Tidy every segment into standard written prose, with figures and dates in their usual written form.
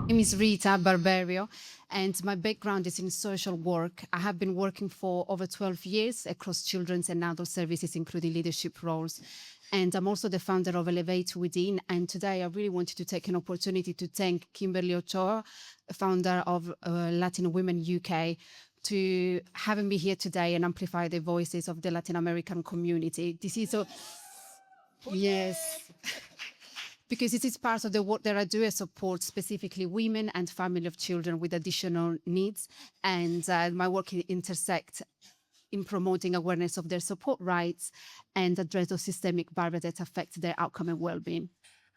name is Rita Barberio, and my background is in social work. I have been working for over 12 years across children's and adult services, including leadership roles. And I'm also the founder of Elevate Within. And today I really wanted to take an opportunity to thank Kimberly Ochoa, founder of Latin Women UK, to having me here today and amplify the voices of the Latin American community. This is a, yes. Because this is part of the work that I do. I support specifically women and family of children with additional needs. And my work intersects in promoting awareness of their support rights and address those systemic barriers that affect their outcome and well-being.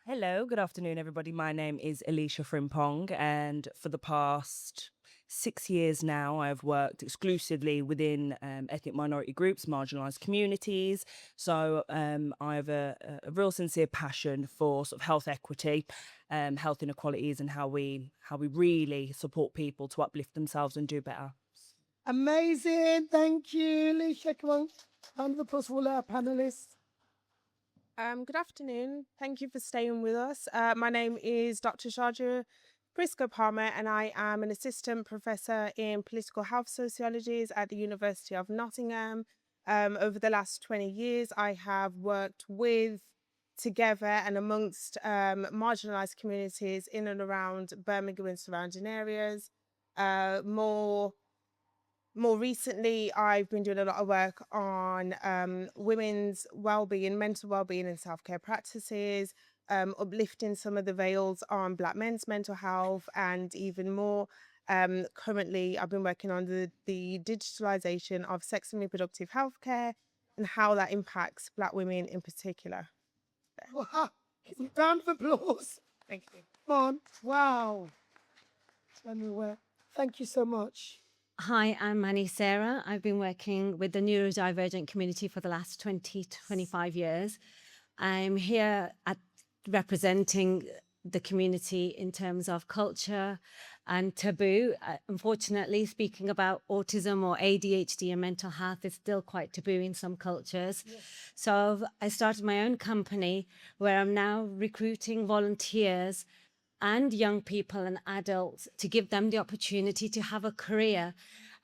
Hello, good afternoon, everybody. My name is Alicia Frimpong, and for the past 6 years now, I've worked exclusively within ethnic minority groups, marginalised communities. So I have a real sincere passion for sort of health equity, health inequalities, and how we really support people to uplift themselves and do better. Amazing. Thank you, Alicia. Come on. Round of applause for all our panelists. Good afternoon. Thank you for staying with us. My name is Dr. Sharja Prisco Palmer, and I am an assistant professor in political health sociologies at the University of Nottingham. Over the last 20 years, I have worked with, together, and amongst marginalised communities in and around Birmingham and surrounding areas. More recently, I've been doing a lot of work on women's well-being, mental well-being and self-care practices, uplifting some of the veils on Black men's mental health, and even more. Currently, I've been working on the digitalisation of sex and reproductive healthcare and how that impacts Black women in particular. Wow. Round of applause. Thank you. Come on. Wow. Thank you so much. Hi, I'm Manny Sarah. I've been working with the neurodivergent community for the last 20 to 25 years. I'm here representing the community in terms of culture and taboo. Unfortunately, speaking about autism or ADHD and mental health is still quite taboo in some cultures. Yes. So I started my own company where I'm now recruiting volunteers and young people and adults to give them the opportunity to have a career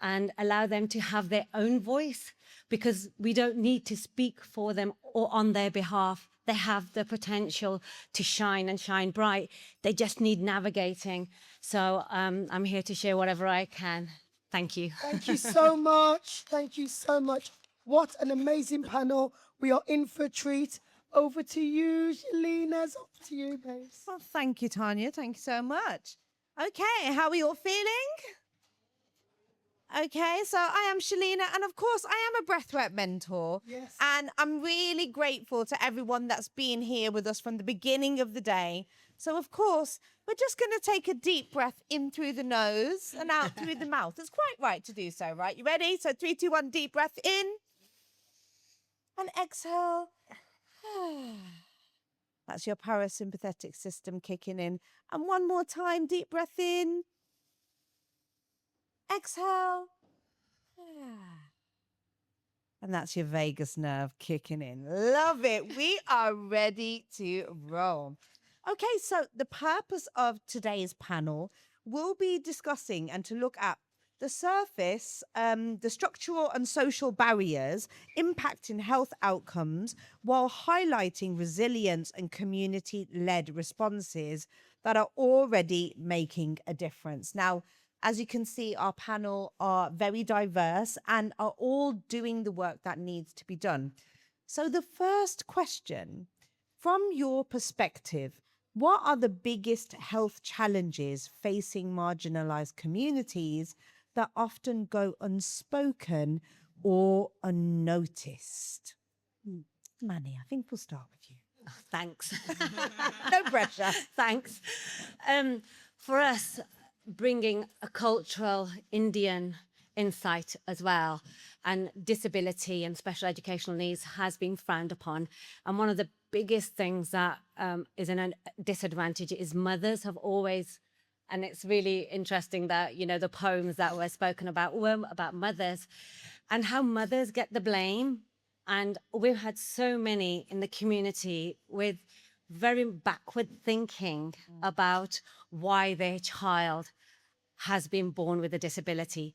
and allow them to have their own voice, because we don't need to speak for them or on their behalf. They have the potential to shine and shine bright. They just need navigating. So I'm here to share whatever I can. Thank you. Thank you so much. Thank you so much. What an amazing panel. We are in for a treat. Over to you, Shalina's up to you, babes. Well, thank you, Tanya. Thank you so much. Okay, how are you all feeling? Okay, so I am Shalina, and of course, I am a breathwork mentor. Yes. And I'm really grateful to everyone that's been here with us from the beginning of the day. So, of course, we're just going to take a deep breath in through the nose and out through the mouth. It's quite right to do so, right? You ready? So 3, 2, 1, deep breath in and exhale. That's your parasympathetic system kicking in. And one more time, deep breath in. Exhale. And that's your vagus nerve kicking in. Love it. We are ready to roll. Okay, so the purpose of today's panel will be discussing and to look at the surface, the structural and social barriers impacting health outcomes while highlighting resilience and community-led responses that are already making a difference. Now, as you can see, our panel are very diverse and are all doing the work that needs to be done. So the first question, from your perspective, what are the biggest health challenges facing marginalized communities that often go unspoken or unnoticed? Manny, I think we'll start with you. Oh, thanks. No pressure. Thanks. For us, bringing a cultural Indian insight as well, and disability and special educational needs has been frowned upon. And one of the biggest things that is a disadvantage is mothers have always, and it's really interesting that, you know, the poems that were spoken about were about mothers and how mothers get the blame. And we've had so many in the community with very backward thinking about why their child has been born with a disability.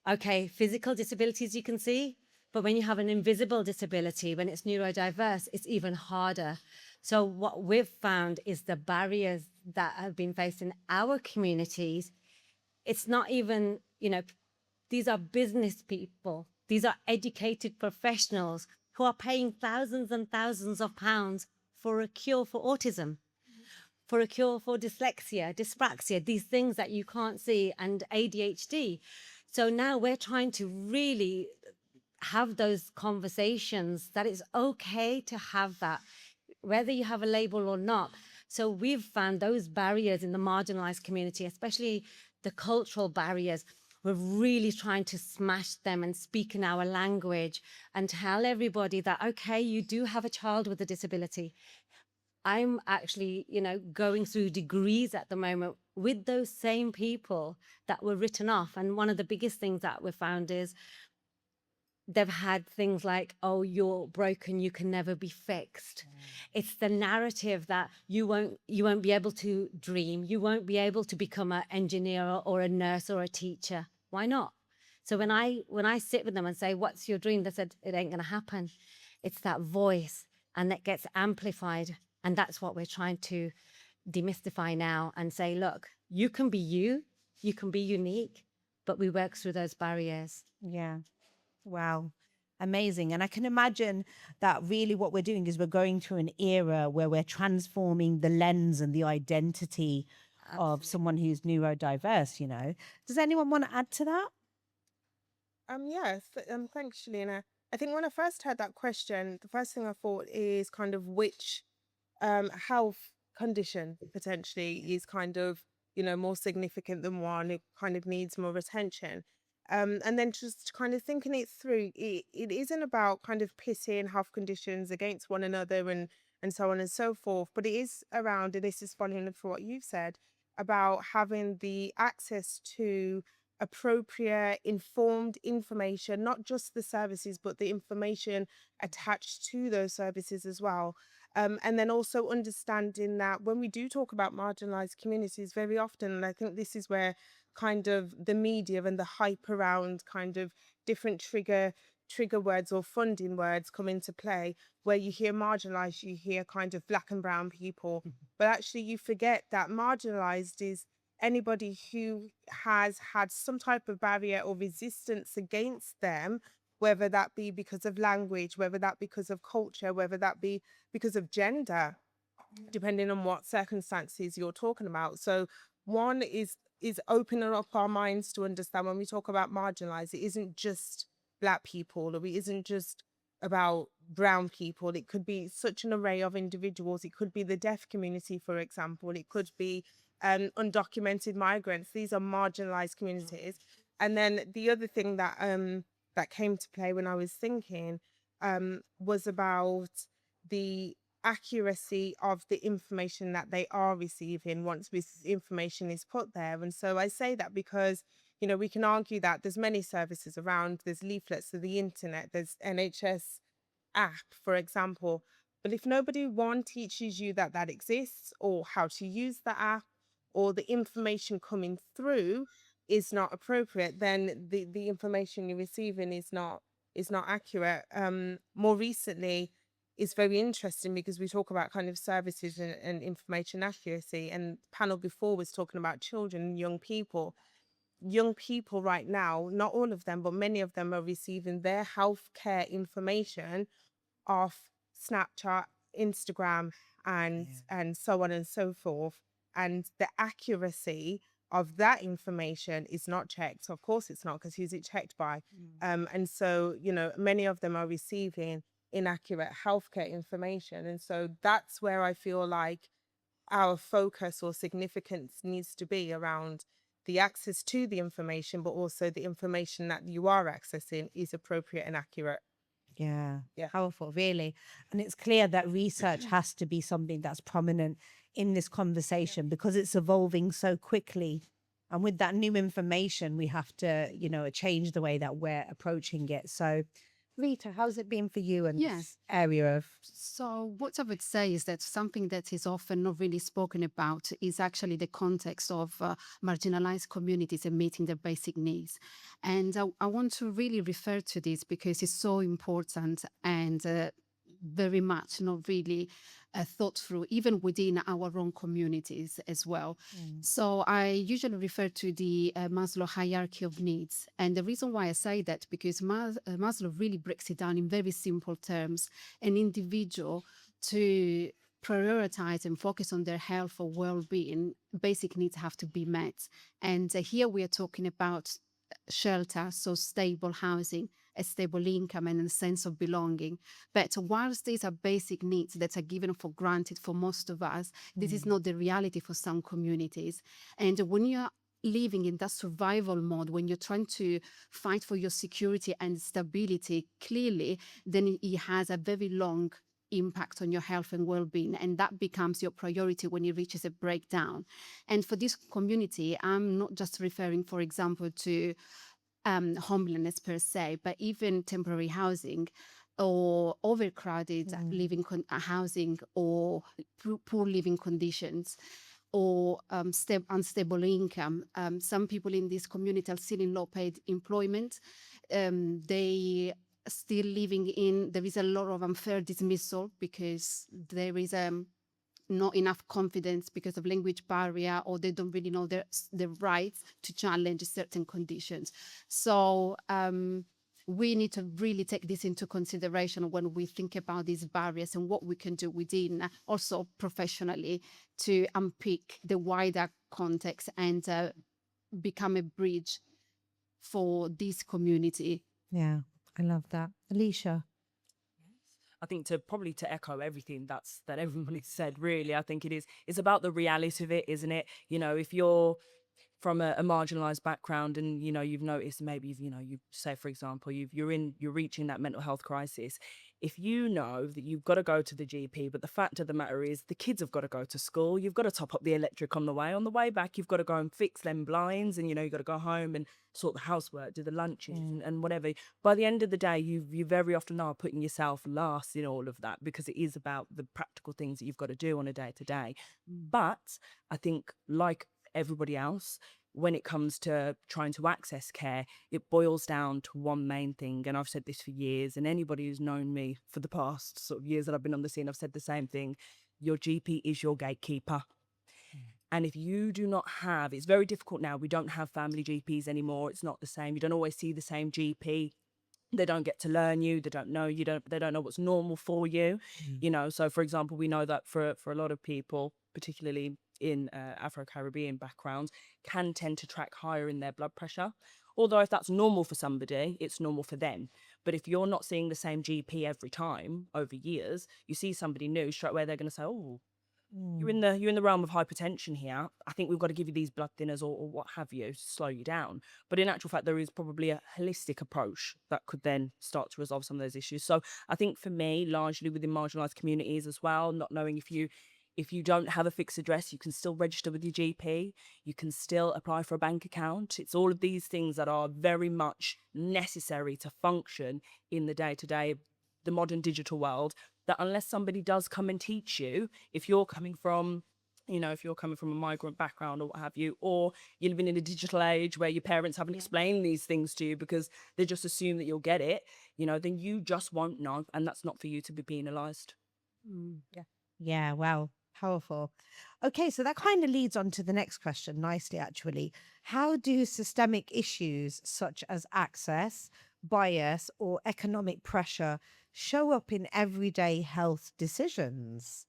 Okay, physical disabilities you can see, but when you have an invisible disability, when it's neurodiverse, it's even harder. So what we've found is the barriers that have been faced in our communities, it's not even, these are business people. These are educated professionals who are paying thousands and thousands of pounds for a cure for autism, for a cure for dyslexia, dyspraxia, these things that you can't see, and ADHD. So now we're trying to really have those conversations that it's okay to have that, whether you have a label or not. So we've found those barriers in the marginalized community, especially the cultural barriers. We're really trying to smash them and speak in our language and tell everybody that, okay, you do have a child with a disability. I'm actually, going through degrees at the moment with those same people that were written off. And one of the biggest things that we found is they've had things like, oh, you're broken, you can never be fixed. It's the narrative that you won't be able to dream, you won't be able to become an engineer or a nurse or a teacher. Why not? So when I sit with them and say, what's your dream? They said, it ain't gonna happen. It's that voice, and that gets amplified. And that's what we're trying to demystify now and say, look, you can be you can be unique, but we work through those barriers. Yeah. Wow. Amazing. And I can imagine that really what we're doing is we're going through an era where we're transforming the lens and the identity of someone who's neurodiverse. Does anyone want to add to that? Yes. Thanks, Shalina. I think when I first heard that question, the first thing I thought is kind of which health condition potentially is kind of, more significant than one. It kind of needs more attention. And then just kind of thinking it through, it isn't about kind of pitting health conditions against one another and so on and so forth, but it is around, and this is following for what you've said, about having the access to appropriate, informed information, not just the services, but the information attached to those services as well. And then also understanding that when we do talk about marginalized communities, very often, and I think this is where kind of the media and the hype around kind of different trigger words or funding words come into play, where you hear marginalized, you hear kind of black and brown people, but actually you forget that marginalized is anybody who has had some type of barrier or resistance against them, whether that be because of language, whether that be because of culture, whether that be because of gender, depending on what circumstances you're talking about. So one is opening up our minds to understand when we talk about marginalized, it isn't just black people, or it isn't just about brown people. It could be such an array of individuals. It could be the deaf community, for example. It could be undocumented migrants. These are marginalized communities. And then the other thing that that came to play when I was thinking was about the accuracy of the information that they are receiving once this information is put there. And so I say that because, we can argue that there's many services around, there's leaflets of the internet, there's NHS app, for example. But if nobody, one, teaches you that that exists, or how to use the app, or the information coming through is not appropriate, then the information you're receiving is not accurate. More recently, it's very interesting because we talk about kind of services and information accuracy, and the panel before was talking about children and young people. Young people right now, not all of them, but many of them are receiving their healthcare information off Snapchat, Instagram, and so on and so forth. And the accuracy of that information is not checked. Of course it's not, because who's it checked by? And so, many of them are receiving inaccurate healthcare information. And so that's where I feel like our focus or significance needs to be around the access to the information, but also the information that you are accessing is appropriate and accurate. Yeah. Yeah. Powerful, really. And it's clear that research has to be something that's prominent in this conversation because it's evolving so quickly. And with that new information, we have to, change the way that we're approaching it. So Rita, how's it been for you in Yes. this area of? So what I would say is that something that is often not really spoken about is actually the context of marginalized communities and meeting their basic needs. And I want to really refer to this because it's so important and very much not really thought through, even within our own communities as well. So I usually refer to the Maslow hierarchy of needs. And the reason why I say that, because Maslow really breaks it down in very simple terms. An individual to prioritize and focus on their health or well-being, basic needs have to be met. And here we are talking about shelter, so stable housing, a stable income, and a sense of belonging. But whilst these are basic needs that are given for granted for most of us, this is not the reality for some communities. And when you're living in that survival mode, when you're trying to fight for your security and stability, clearly, then it has a very long impact on your health and well-being, and that becomes your priority when it reaches a breakdown. And for this community, I'm not just referring, for example, to homelessness per se, but even temporary housing or overcrowded living housing or poor living conditions or unstable income. Some people in this community are still in low-paid employment. They still living in, there is a lot of unfair dismissal because there is not enough confidence because of language barrier, or they don't really know their rights to challenge certain conditions. So we need to really take this into consideration when we think about these barriers and what we can do within, also professionally, to unpick the wider context and become a bridge for this community. Yeah, I love that. Alicia. I think to echo everything that everybody said, really, I think it's about the reality of it, isn't it? You know, if you're from a marginalized background and, you know, you've noticed maybe, you say, for example, you're reaching that mental health crisis. If you know that you've got to go to the GP, but the fact of the matter is the kids have got to go to school, you've got to top up the electric on the way back, you've got to go and fix them blinds, and, you've got to go home and sort the housework, do the lunches and whatever. By the end of the day, you very often are putting yourself last in all of that, because it is about the practical things that you've got to do on a day to day. But I think, like everybody else, when it comes to trying to access care, it boils down to one main thing. And I've said this for years, and anybody who's known me for the past sort of years that I've been on the scene, I've said the same thing. Your GP is your gatekeeper. And if you do not have, it's very difficult now. We don't have family GPs anymore. It's not the same. You don't always see the same GP. They don't get to learn you. They don't know you. They don't know what's normal for you. So for example, we know that for a lot of people, particularly in Afro-Caribbean backgrounds, can tend to track higher in their blood pressure. Although if that's normal for somebody, it's normal for them. But if you're not seeing the same GP every time over years, you see somebody new, straight away they're going to say, oh, you're in the realm of hypertension here. I think we've got to give you these blood thinners or what have you to slow you down. But in actual fact, there is probably a holistic approach that could then start to resolve some of those issues. So I think for me, largely within marginalised communities as well, not knowing if you don't have a fixed address, you can still register with your GP. You can still apply for a bank account. It's all of these things that are very much necessary to function in the day-to-day, the modern digital world, that unless somebody does come and teach you, if you're coming from a migrant background or what have you, or you're living in a digital age where your parents haven't explained these things to you because they just assume that you'll get it, then you just won't know. And that's not for you to be penalised. Yeah, wow, powerful. Okay, so that kind of leads on to the next question nicely, actually. How do systemic issues such as access, bias, or economic pressure show up in everyday health decisions?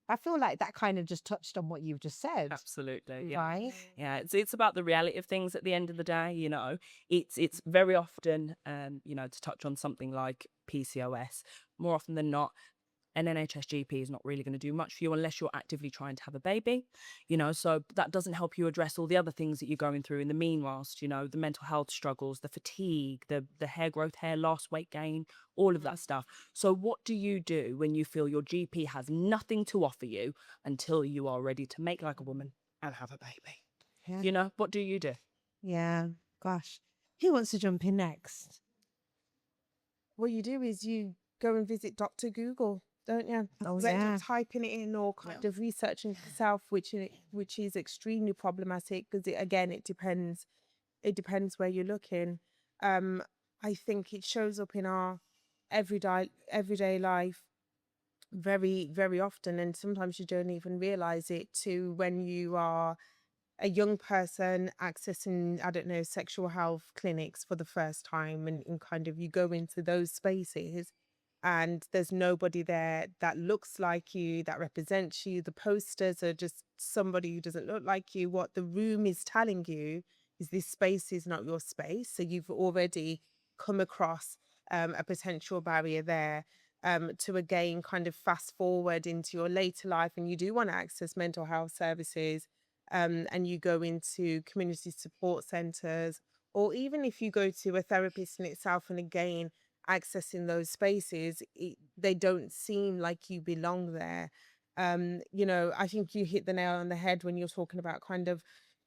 I feel like that kind of just touched on what you've just said. Absolutely, yeah. Right? Yeah, it's about the reality of things at the end of the day. It's very often, to touch on something like PCOS, more often than not, an NHS GP is not really going to do much for you unless you're actively trying to have a baby, so that doesn't help you address all the other things that you're going through in the meanwhile, the mental health struggles, the fatigue, the hair growth, hair loss, weight gain, all of that stuff. So what do you do when you feel your GP has nothing to offer you until you are ready to make like a woman and have a baby? Yeah. What do you do? Yeah, gosh. Who wants to jump in next? what you do is you go and visit Dr. Google, don't you? Oh, You end yeah. up typing it in or kind of researching it yourself, which is extremely problematic because it depends. It depends where you're looking. I think it shows up in our everyday life very, very often, and sometimes you don't even realize it too when you are a young person accessing, I don't know, sexual health clinics for the first time, and kind of you go into those spaces and there's nobody there that looks like you, that represents you. The posters are just somebody who doesn't look like you. What the room is telling you is this space is not your space. So you've already come across a potential barrier there. To again kind of fast forward into your later life and you do want to access mental health services, and you go into community support centres, or even if you go to a therapist in itself, and again accessing those spaces, they don't seem like you belong there. I think you hit the nail on the head when you're talking about kind of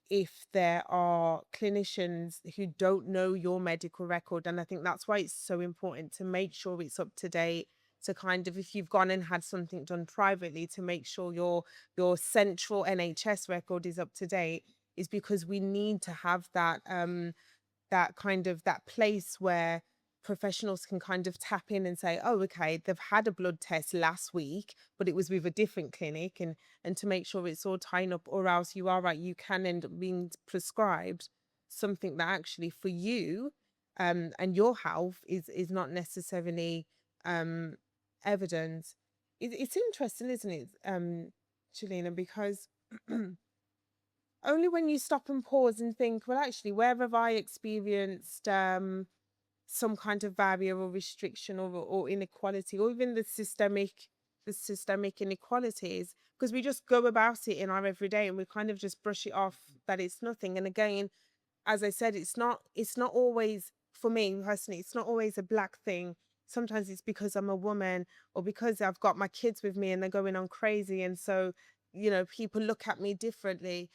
if there are clinicians who don't know your medical record. And I think that's why it's so important to make sure it's up to date, to kind of, if you've gone and had something done privately, to make sure your central NHS record is up to date, is because we need to have that kind of that place where professionals can kind of tap in and say, oh, okay, they've had a blood test last week, but it was with a different clinic, and to make sure it's all tying up, or else you are right, you can end up being prescribed something that actually for you and your health is not necessarily evidence. It's interesting, isn't it, Shalina, because only when you stop and pause and think, well, actually, where have I experienced some kind of barrier or restriction or inequality, or even the systemic inequalities, because we just go about it in our everyday and we kind of just brush it off that it's nothing. And again, as I said, it's not always, for me personally, it's not always a black thing. Sometimes it's because I'm a woman, or because I've got my kids with me and they're going on crazy, and so people look at me differently.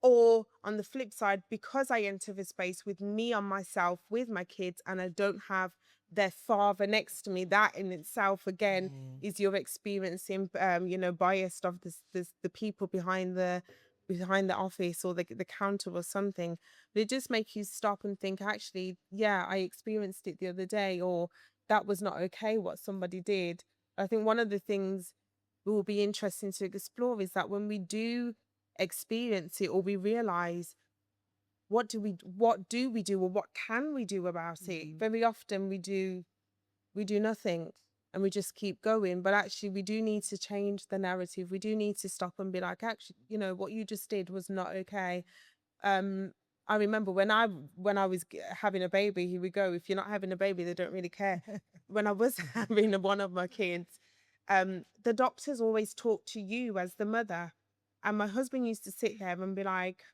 Or on the flip side, because I enter the space with me on myself with my kids and I don't have their father next to me, that in itself again is you're experiencing bias of the people behind the office, or the counter or something. But it just makes you stop and think, actually, yeah, I experienced it the other day, or that was not okay what somebody did. I think one of the things will be interesting to explore is that when we do experience it, or we realize, what do we do, or what can we do about it? Very often we do nothing, and we just keep going. But actually we do need to change the narrative. We do need to stop and be like, actually, what you just did was not okay. I remember when I was having a baby, here we go, if you're not having a baby, they don't really care. When I was having one of my kids, the doctors always talk to you as the mother. And my husband used to sit there and be like,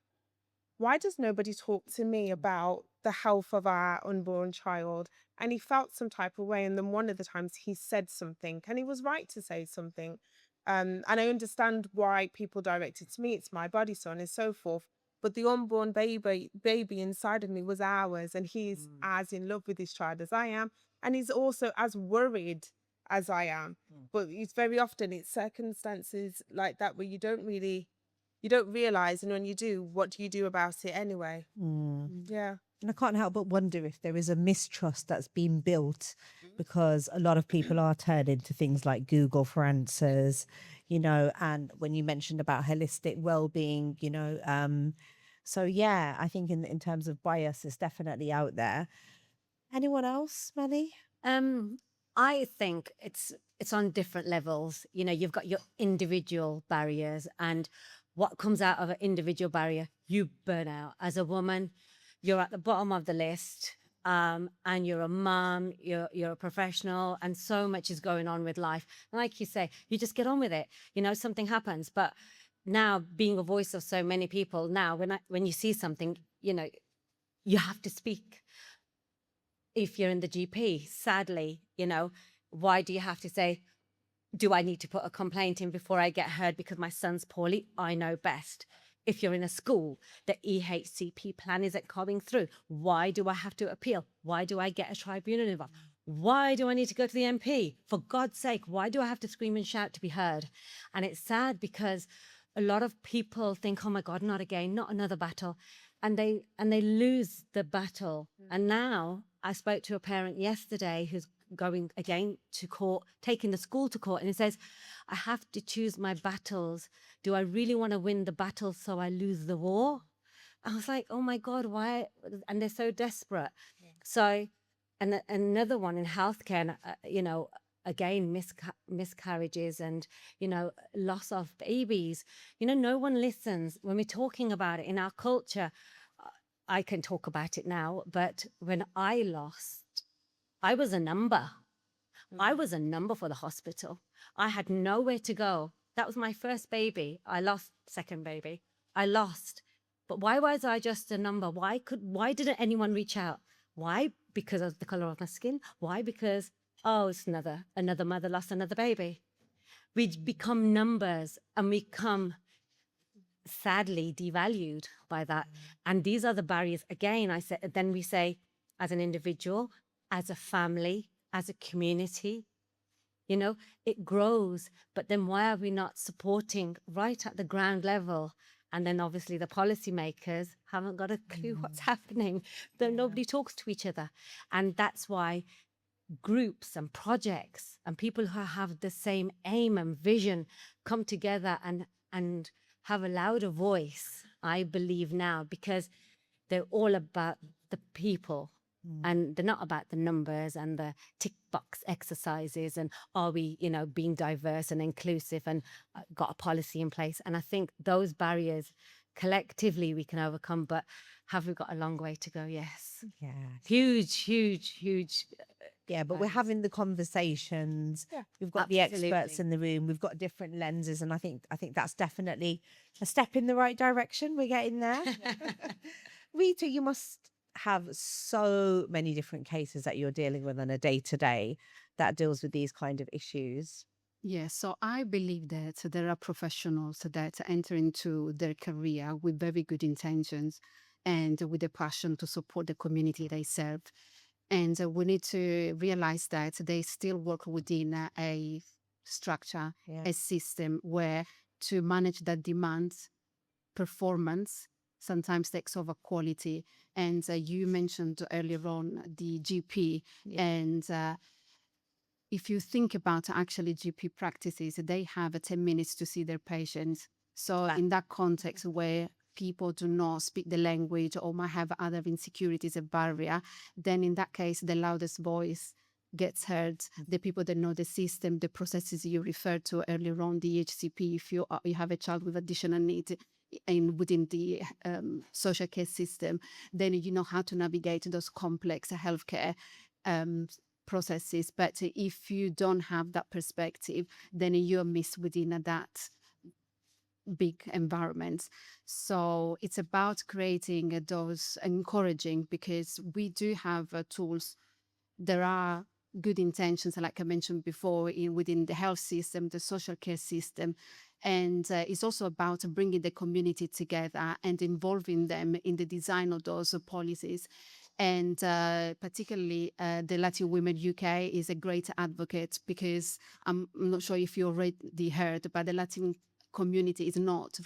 why does nobody talk to me about the health of our unborn child? And he felt some type of way. And then one of the times he said something, and he was right to say something. And I understand why people direct it to me. It's my body, so on and so forth. But the unborn baby inside of me was ours. And he's as in love with his child as I am. And he's also as worried as I am. But it's very often it's circumstances like that where you don't realize, and when you do, what do you do about it anyway? Yeah. And I can't help but wonder if there is a mistrust that's been built because a lot of people are turning to things like Google for answers, and when you mentioned about holistic well-being, so yeah, I think in terms of bias, it's definitely out there. Anyone else, Manny? I think it's on different levels. You've got your individual barriers, and what comes out of an individual barrier, you burn out. As a woman, you're at the bottom of the list, and you're a mom, you're a professional, and so much is going on with life. And like you say, you just get on with it. Something happens. But now, being a voice of so many people, now when you see something, you have to speak. If you're in the GP, sadly, why do you have to say, do I need to put a complaint in before I get heard because my son's poorly? I know best. If you're in a school, the EHCP plan isn't coming through. Why do I have to appeal? Why do I get a tribunal involved? Why do I need to go to the MP? For God's sake, why do I have to scream and shout to be heard? And it's sad because a lot of people think, oh my God, not again, not another battle. And they lose the battle. And now I spoke to a parent yesterday who's going again to court, taking the school to court, and he says, I have to choose my battles. Do I really want to win the battle so I lose the war? I was like, oh my God, why? And they're so desperate. So, and another one in healthcare, and, again, miscarriages and, loss of babies. No one listens when we're talking about it in our culture. I can talk about it now, but when I lost, I was a number. I was a number for the hospital. I had nowhere to go. That was my first baby. I lost second baby. I lost. But why was I just a number? Why didn't anyone reach out? Why? Because of the color of my skin? Why? Because, it's another mother lost another baby. We become numbers and we become sadly devalued by that. And these are the barriers. Again, then we say, as an individual, as a family, as a community, it grows. But then why are we not supporting right at the ground level? And then obviously the policymakers haven't got a clue what's happening. Nobody talks to each other. And that's why groups and projects and people who have the same aim and vision come together and have a louder voice, I believe now, because they're all about the people. And they're not about the numbers and the tick box exercises and are we, being diverse and inclusive and got a policy in place. And I think those barriers collectively we can overcome, but have we got a long way to go? Yes. Yeah. Huge. Yeah, but we're having the conversations. Yeah, We've got the experts in the room. We've got different lenses, and I think that's definitely a step in the right direction. We're getting there. Rita, you must have so many different cases that you're dealing with on a day-to-day that deals with these kind of issues. Yes, so I believe that there are professionals that enter into their career with very good intentions and with a passion to support the community they serve. And we need to realize that they still work within a structure, a system where to manage that demands, performance sometimes takes over quality. And you mentioned earlier on the GP. And if you think about actually GP practices, they have 10 minutes to see their patients. So in that context where people do not speak the language or might have other insecurities, a barrier, then in that case, the loudest voice gets heard. The people that know the system, the processes you referred to earlier on, the HCP, if you have a child with additional needs within the social care system, then you know how to navigate those complex healthcare processes. But if you don't have that perspective, then you're missed within that big environments. So it's about creating those encouraging, because we do have tools. There are good intentions, like I mentioned before, within the health system, the social care system. And it's also about bringing the community together and involving them in the design of those policies. And particularly the Latin Women UK is a great advocate, because I'm not sure if you already heard, but the Latin community is not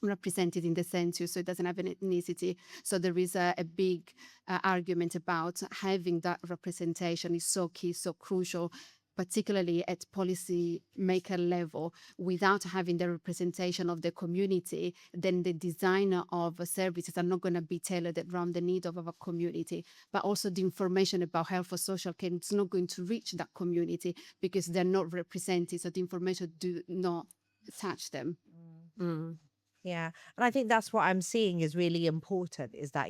represented in the census, so it doesn't have an ethnicity. So there is a big argument about having that representation is so key, so crucial, particularly at policy maker level. Without having the representation of the community, then the designer of services are not going to be tailored around the need of our community. But also the information about health or social care is not going to reach that community because they're not represented. So the information do not touch them. Yeah. And I think that's what I'm seeing is really important, is that,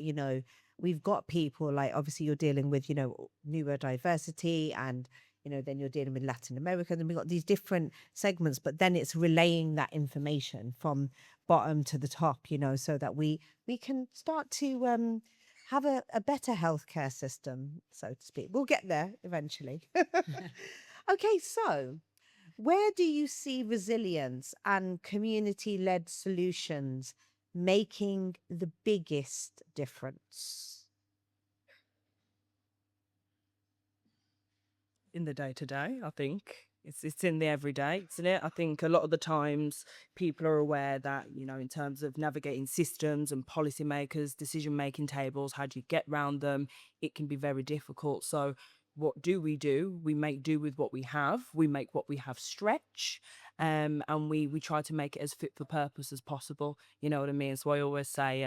we've got people like, obviously you're dealing with, neurodiversity, and, then you're dealing with Latin America, and we've got these different segments, but then it's relaying that information from bottom to the top, so that we can start to have a better healthcare system, so to speak. We'll get there eventually. Okay, so where do you see resilience and community-led solutions making the biggest difference? in the day-to-day, I think. It's in the everyday, isn't it? I think a lot of the times people are aware that, in terms of navigating systems and policymakers, decision-making tables, how do you get around them? It can be very difficult. So what do? We make do with what we have. We make what we have stretch. And we try to make it as fit for purpose as possible. You know what I mean? So I always say,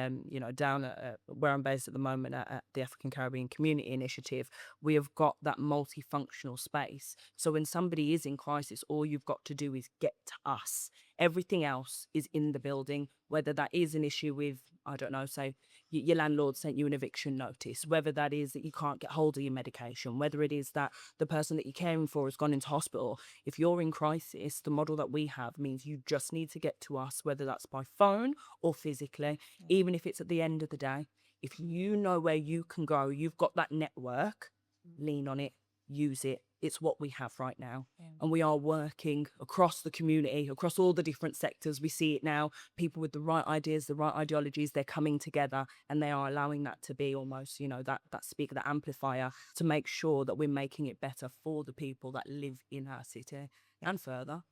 down at where I'm based at the moment at the African Caribbean Community Initiative, we have got that multifunctional space. So when somebody is in crisis, all you've got to do is get to us. Everything else is in the building, whether that is an issue with, I don't know, say your landlord sent you an eviction notice, whether that is that you can't get hold of your medication, whether it is that the person that you're caring for has gone into hospital. If you're in crisis, the model that we have means you just need to get to us, whether that's by phone or physically, even if it's at the end of the day. If you know where you can go, you've got that network, lean on it, use it. It's what we have right now. And we are working across the community, across all the different sectors. We see it now. People with the right ideas, the right ideologies, they're coming together and they are allowing that to be almost, that speaker, that amplifier, to make sure that we're making it better for the people that live in our city and further.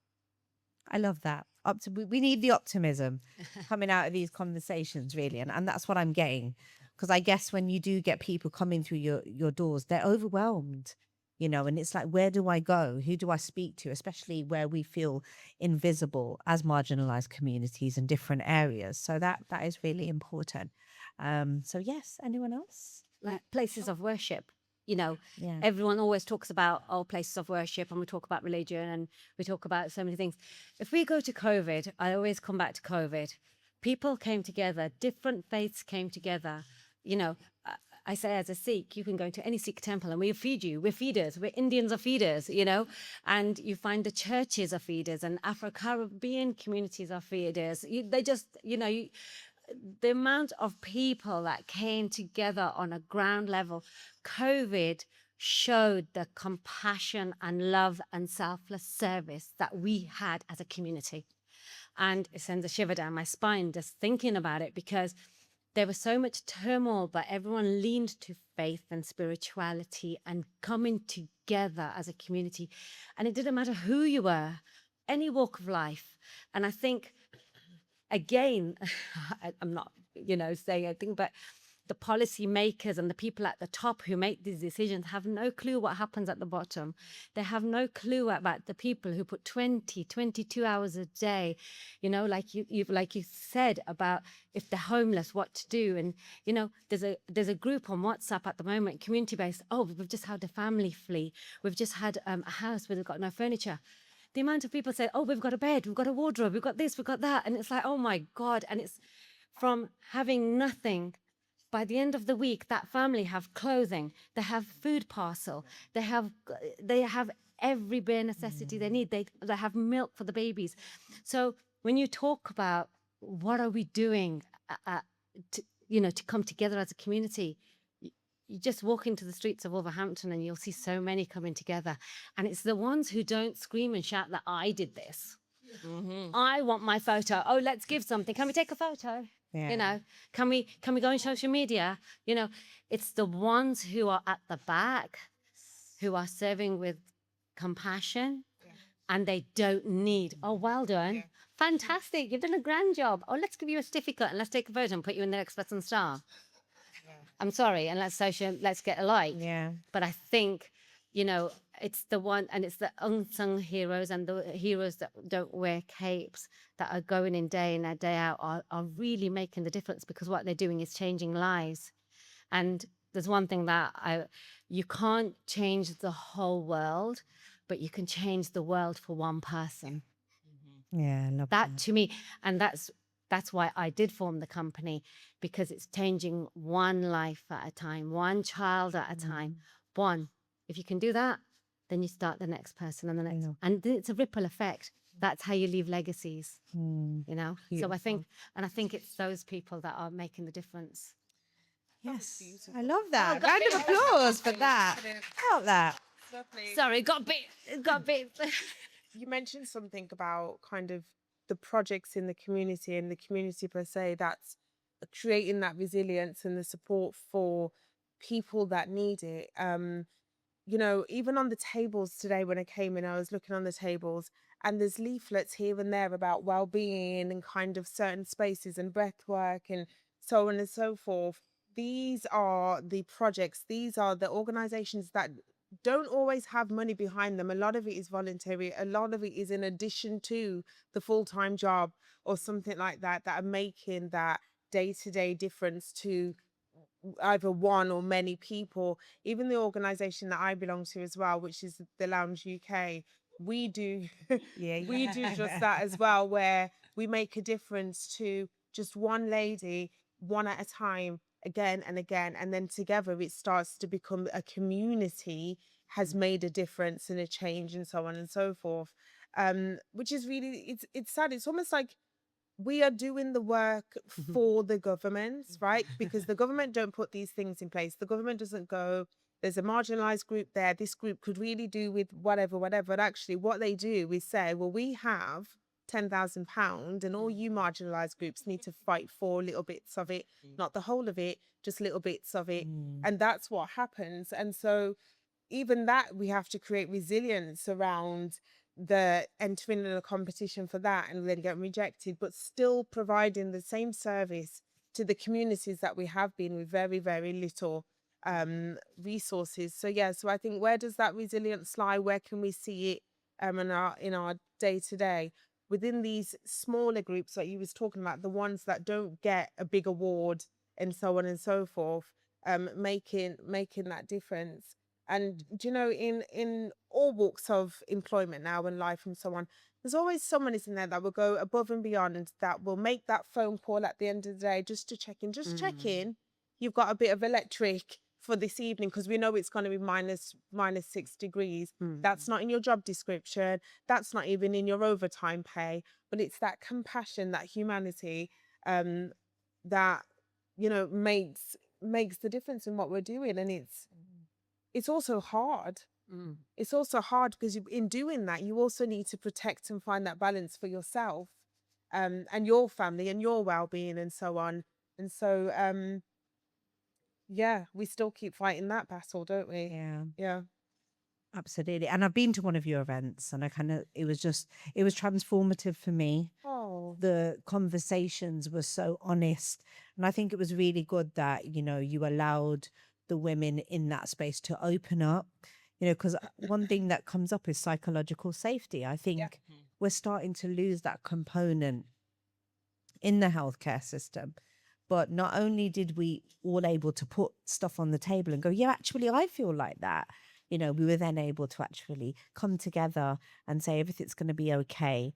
I love that. We need the optimism coming out of these conversations, really. And that's what I'm getting. Because I guess when you do get people coming through your doors, they're overwhelmed, and it's like, where do I go? Who do I speak to? Especially where we feel invisible as marginalized communities in different areas. So that is really important. So yes, anyone else? Like places of worship. Yeah. Everyone always talks about places of worship, and we talk about religion, and we talk about so many things. If we go to COVID, I always come back to COVID. People came together, different faiths came together. I say, as a Sikh, you can go to any Sikh temple and we'll feed you. We're feeders. We're Indians are feeders, and you find the churches are feeders, and Afro-Caribbean communities are feeders. The amount of people that came together on a ground level, COVID showed the compassion and love and selfless service that we had as a community. And it sends a shiver down my spine just thinking about it, because there was so much turmoil, but everyone leaned to faith and spirituality and coming together as a community. And it didn't matter who you were, any walk of life. And I think, again, I'm not, saying anything, but the policy makers and the people at the top who make these decisions have no clue what happens at the bottom. They have no clue about the people who put 22 hours a day, like you said about if they're homeless, what to do. And, there's a group on WhatsApp at the moment, community-based. Oh, we've just had a family flee. We've just had a house where they've got no furniture. The amount of people say, oh, we've got a bed, we've got a wardrobe, we've got this, we've got that. And it's like, oh my God. And it's from having nothing. By the end of the week, that family have clothing, they have food parcel, they have every bare necessity they need. They have milk for the babies. So when you talk about what are we doing, to come together as a community, you just walk into the streets of Wolverhampton and you'll see so many coming together. And it's the ones who don't scream and shout that I did this. Mm-hmm. I want my photo. Oh, let's give something. Can we take a photo? Yeah. Can we go on social media? It's the ones who are at the back, who are serving with compassion, and they don't need, oh, well done. Fantastic. You've done a grand job. Oh, let's give you a certificate and let's take a photo and put you in the next person star. I'm sorry. And let's get a like. Yeah. But I think, it's the one, and it's the unsung heroes and the heroes that don't wear capes that are going in and day out are really making the difference, because what they're doing is changing lives. And there's one thing that you can't change the whole world, but you can change the world for one person. Yeah, I love That to me, and that's why I did form the company, because it's changing one life at a time, one child at a time. One, if you can do that, then you start the next person and the next, and it's a ripple effect. That's how you leave legacies, Beautiful. So I think it's those people that are making the difference. Yes, I love that. Round of applause for that. Love that. Lovely. Sorry, got a bit. You mentioned something about kind of the projects in the community and the community per se, that's creating that resilience and the support for people that need it. even on the tables today when I came in, I was looking on the tables and there's leaflets here and there about well-being and kind of certain spaces and breath work and so on and so forth. These are the projects, these are the organizations that don't always have money behind them. A lot of it is voluntary, a lot of it is in addition to the full-time job or something like that, that are making that day-to-day difference to either one or many people. Even the organization that I belong to as well, which is the Lounge UK, we do we do just that as well, where we make a difference to just one lady, one at a time, again and again, and then together it starts to become a community, has made a difference and a change and so on and so forth. Which is really, it's sad. It's almost like we are doing the work for the governments, right? Because the government don't put these things in place. The government doesn't go, there's a marginalised group there. This group could really do with whatever. But actually what they do is say, well, we have £10,000 and all you marginalised groups need to fight for little bits of it, not the whole of it, just little bits of it. And that's what happens. And so even that, we have to create resilience around the entering in a competition for that and then getting rejected, but still providing the same service to the communities that we have been with very, very little resources. So so I think, where does that resilience lie? Where can we see it in our day to day within these smaller groups that you was talking about, the ones that don't get a big award and so on and so forth, making that difference. And in all walks of employment now and life and so on, there's always someone is in there that will go above and beyond, that will make that phone call at the end of the day just to check in. Just check in. You've got a bit of electric for this evening because we know it's going to be minus 6 degrees. That's not in your job description. That's not even in your overtime pay. But it's that compassion, that humanity, that makes the difference in what we're doing. And it's also hard. It's also hard because in doing that, you also need to protect and find that balance for yourself, and your family and your well-being and so on. And so, we still keep fighting that battle, don't we? Yeah. Absolutely. And I've been to one of your events and it was transformative for me. Oh, The conversations were so honest. And I think it was really good that, you allowed the women in that space to open up, because one thing that comes up is psychological safety. I think we're starting to lose that component in the healthcare system. But not only did we all able to put stuff on the table and go, yeah, actually, I feel like that. We were then able to actually come together and say everything's going to be okay.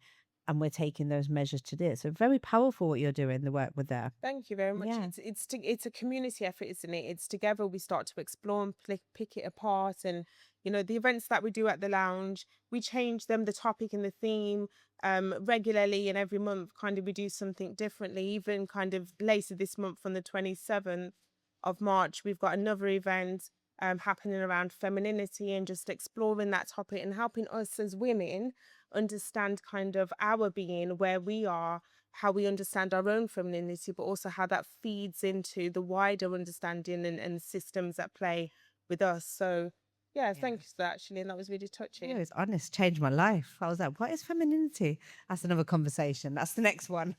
And we're taking those measures to do it. So very powerful what you're doing, the work with there. Thank you very much. Yeah. It's a community effort, isn't it? It's together we start to explore and pick it apart. And, the events that we do at the Lounge, we change them, the topic and the theme regularly. And every month kind of we do something differently. Even kind of later this month on the 27th of March, we've got another event happening around femininity and just exploring that topic and helping us as women understand kind of our being, where we are, how we understand our own femininity, but also how that feeds into the wider understanding and systems that play with us. So thank you for that, actually, and that was really touching. Yeah, it's honest, changed my life. I was like, what is femininity? That's another conversation. That's the next one.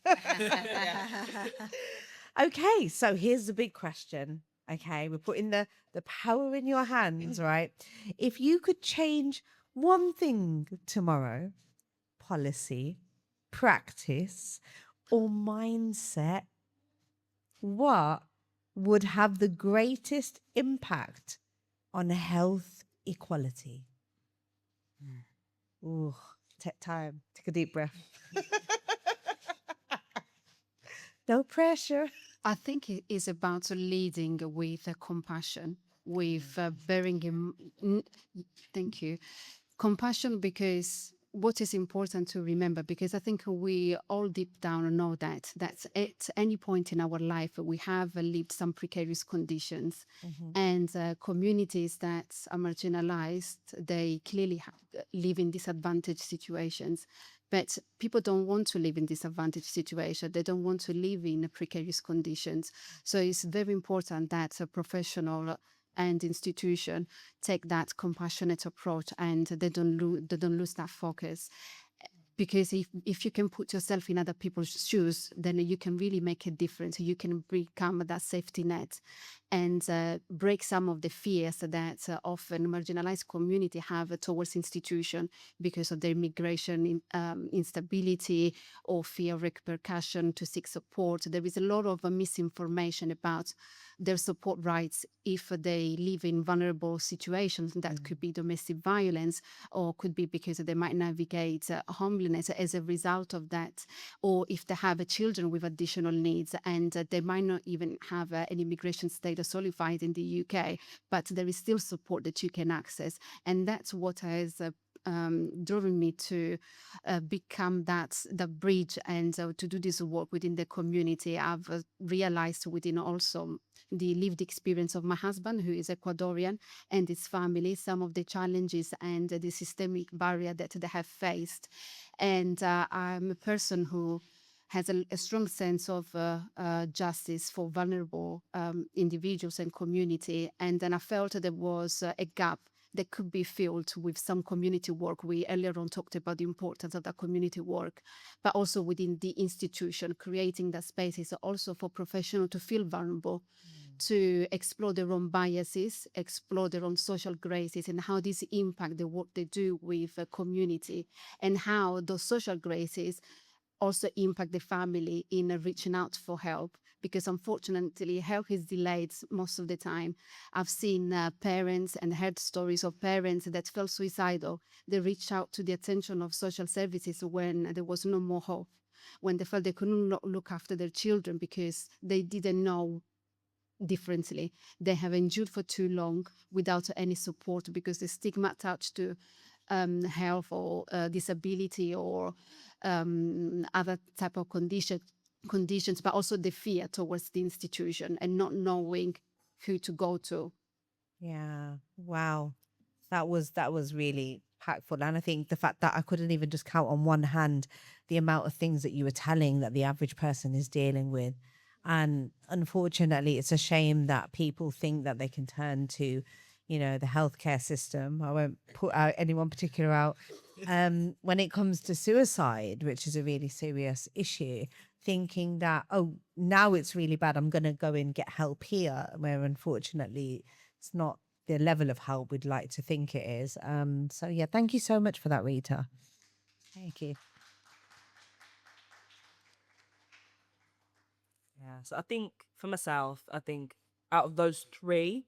Okay, so here's the big question. Okay, we're putting the power in your hands, right? If you could change one thing tomorrow, policy, practice, or mindset, what would have the greatest impact on health equality? Ooh, take time. Take a deep breath. No pressure. I think it is about leading with compassion, with thank you, compassion, because what is important to remember, because I think we all deep down know that at any point in our life, we have lived some precarious conditions, and communities that are marginalized, they clearly live in disadvantaged situations. But people don't want to live in disadvantaged situations. They don't want to live in precarious conditions. So it's very important that a professional and institution take that compassionate approach, and they don't lose that focus. Because if you can put yourself in other people's shoes, then you can really make a difference. You can become that safety net and break some of the fears that often marginalized community have towards institution because of their migration instability or fear of repercussion to seek support. There is a lot of misinformation about their support rights if they live in vulnerable situations. That could be domestic violence, or could be because they might navigate homelessness as a result of that, or if they have children with additional needs, and they might not even have an immigration status solidified in the UK, but there is still support that you can access. And that's what has driven me to become the bridge and to do this work within the community. I've realized within also the lived experience of my husband, who is Ecuadorian, and his family, some of the challenges and the systemic barrier that they have faced. And I'm a person who has a strong sense of justice for vulnerable individuals and community. And then I felt there was a gap that could be filled with some community work. We earlier on talked about the importance of that community work, but also within the institution, creating that spaces also for professionals to feel vulnerable, to explore their own biases, explore their own social graces, and how these impact the work they do with a community, and how those social graces also impact the family in reaching out for help. Because unfortunately, help is delayed most of the time. I've seen parents and heard stories of parents that felt suicidal. They reached out to the attention of social services when there was no more hope, when they felt they couldn't look after their children because they didn't know differently. They have endured for too long without any support because the stigma attached to health or disability or other type of conditions, but also the fear towards the institution and not knowing who to go to. Yeah. Wow. That was really impactful. And I think the fact that I couldn't even just count on one hand the amount of things that you were telling that the average person is dealing with. And unfortunately, it's a shame that people think that they can turn to, the healthcare system. I won't put out anyone particular out. When it comes to suicide, which is a really serious issue, thinking that, oh, now it's really bad, I'm going to go and get help here, where unfortunately it's not the level of help we'd like to think it is. So yeah, thank you so much for that, Rita. Thank you. Yeah, so I think for myself, out of those three,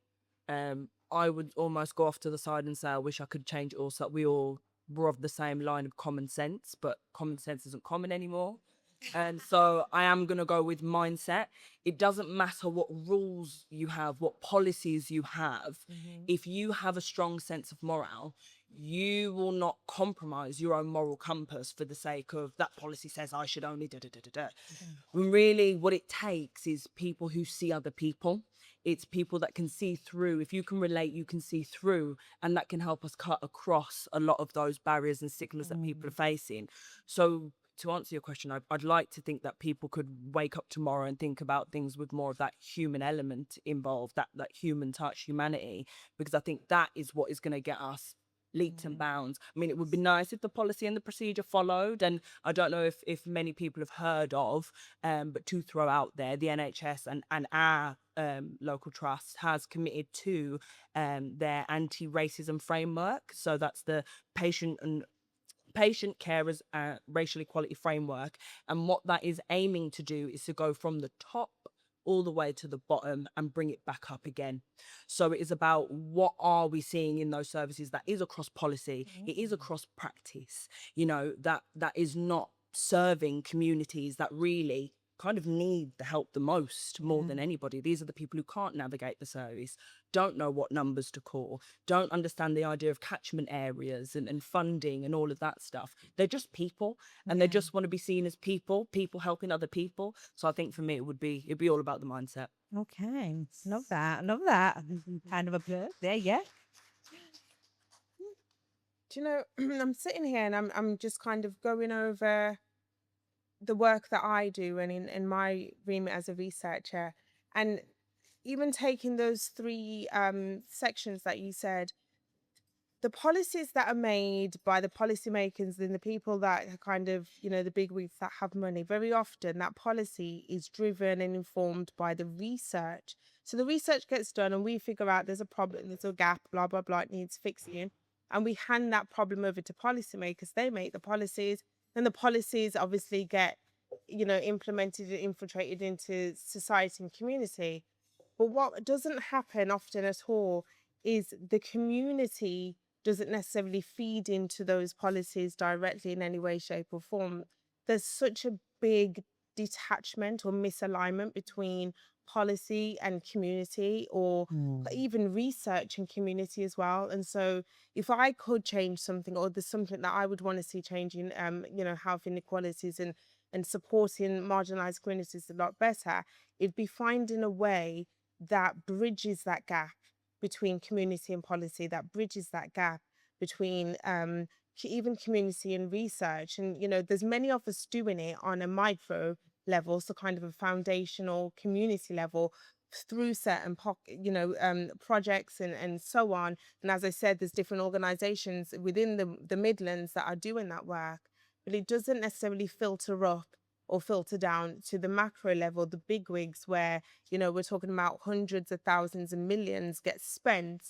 I would almost go off to the side and say I wish I could change it all so that we all were of the same line of common sense, but common sense isn't common anymore. And so I am going to go with mindset. It doesn't matter what rules you have, what policies you have. If you have a strong sense of morale, you will not compromise your own moral compass for the sake of that policy says I should only da da da da da. When really what it takes is people who see other people. It's people that can see through. If you can relate, you can see through, and that can help us cut across a lot of those barriers and stigmas that people are facing. So to answer your question, I'd like to think that people could wake up tomorrow and think about things with more of that human element involved, that human touch, humanity, because I think that is what is going to get us leaps and bounds. I mean, it would be nice if the policy and the procedure followed, and I don't know if many people have heard of, but to throw out there, the NHS and our local trust has committed to their anti-racism framework. So that's the patient carers racial equality framework, and what that is aiming to do is to go from the top all the way to the bottom and bring it back up again. So it is about what are we seeing in those services that is across policy, it is across practice, that is not serving communities that really kind of need the help the most, more than anybody. These are the people who can't navigate the service, don't know what numbers to call, don't understand the idea of catchment areas and funding and all of that stuff. They're just people, and they just want to be seen as people helping other people. So I think for me it'd be all about the mindset. Okay. Love that. Kind of a there, yeah. Do you know, I'm sitting here and I'm just kind of going over the work that I do and in my remit as a researcher. And even taking those three sections that you said, the policies that are made by the policymakers and the people that are kind of, the bigwigs that have money, very often that policy is driven and informed by the research. So the research gets done and we figure out there's a problem, there's a gap, blah, blah, blah, it needs fixing. And we hand that problem over to policymakers. They make the policies, and the policies obviously get, implemented and infiltrated into society and community. But what doesn't happen often at all is the community doesn't necessarily feed into those policies directly in any way, shape, or form. There's such a big detachment or misalignment between policy and community, or even research and community as well. And so if I could change something, or there's something that I would want to see changing, health inequalities and supporting marginalized communities a lot better, it'd be finding a way that bridges that gap between community and policy, that bridges that gap between even community and research. And, there's many of us doing it on a micro level, so kind of a foundational community level through certain projects and so on. And as I said, there's different organizations within the Midlands that are doing that work, but it doesn't necessarily filter up or filter down to the macro level, the bigwigs, where, we're talking about hundreds of thousands and millions get spent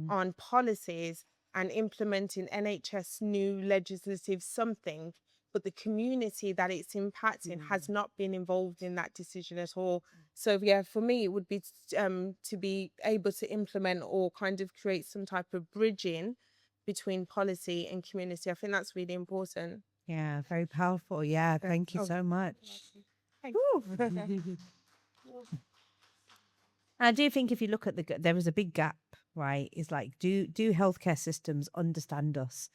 on policies and implementing NHS new legislative something, but the community that it's impacting has not been involved in that decision at all. So yeah, for me, it would be to be able to implement or kind of create some type of bridging between policy and community. I think that's really important. Yeah, very powerful. Yeah, thank you so much. I do think if you look at there is a big gap, right? It's like, do healthcare systems understand us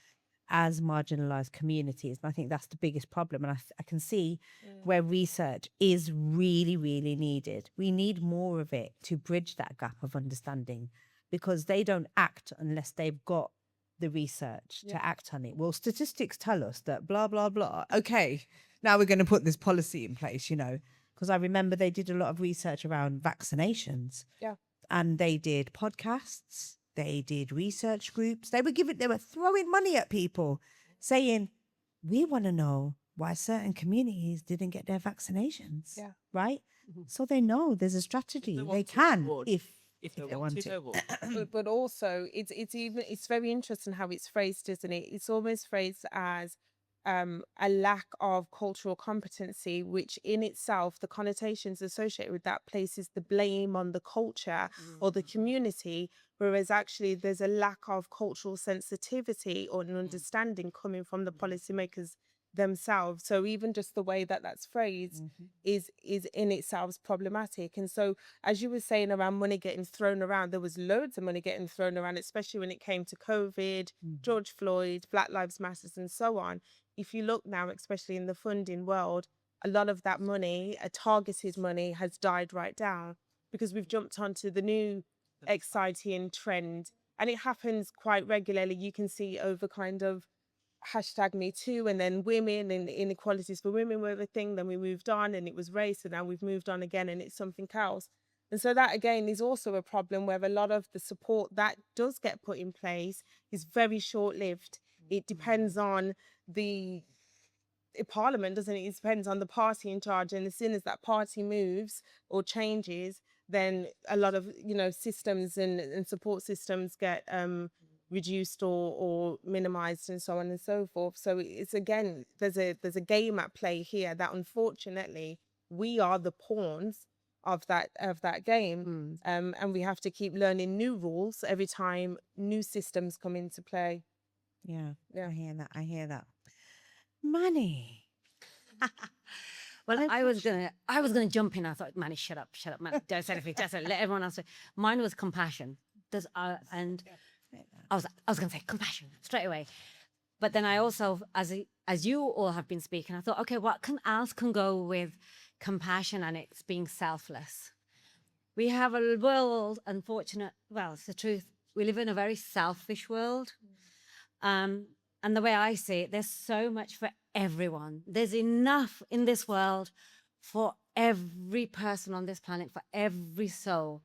as marginalized communities? And I think that's the biggest problem. And I can see where research is really, really needed. We need more of it to bridge that gap of understanding, because they don't act unless they've got the research to act on it. Well, statistics tell us that blah, blah, blah. Okay, now we're going to put this policy in place, because I remember they did a lot of research around vaccinations. Yeah. And they did podcasts, they did research groups. They were throwing money at people saying, we want to know why certain communities didn't get their vaccinations. Yeah. Right? So they know there's a strategy. They can if they want to. But also it's very interesting how it's phrased, isn't it? It's almost phrased as a lack of cultural competency, which in itself, the connotations associated with that places the blame on the culture or the community, whereas actually there's a lack of cultural sensitivity or an understanding coming from the policymakers themselves. So even just the way that that's phrased is in itself problematic. And so, as you were saying around money getting thrown around, there was loads of money getting thrown around, especially when it came to COVID, George Floyd, Black Lives Matter, and so on. If you look now, especially in the funding world, a lot of that money, targeted money, has died right down because we've jumped onto the new exciting trend. And it happens quite regularly. You can see over kind of #MeToo, and then women and inequalities for women were the thing. Then we moved on and it was race, and now we've moved on again and it's something else. And so that again is also a problem where a lot of the support that does get put in place is very short-lived. It depends on the parliament, doesn't it? It depends on the party in charge, and as soon as that party moves or changes, then a lot of systems and support systems get reduced or minimized and so on and so forth. So it's again, there's a game at play here that unfortunately we are the pawns of that game. And we have to keep learning new rules every time new systems come into play. Yeah. I hear that. Money. Well, I was gonna jump in. I thought, Manny, shut up, Manny. Don't say anything. Just let everyone else. Mine was compassion. And I was gonna say compassion straight away, but then I also, as you all have been speaking, I thought, okay, what else can go with compassion? And it's being selfless. We have a world, well, it's the truth. We live in a very selfish world. And the way I see it, there's so much for everyone. There's enough in this world for every person on this planet, for every soul.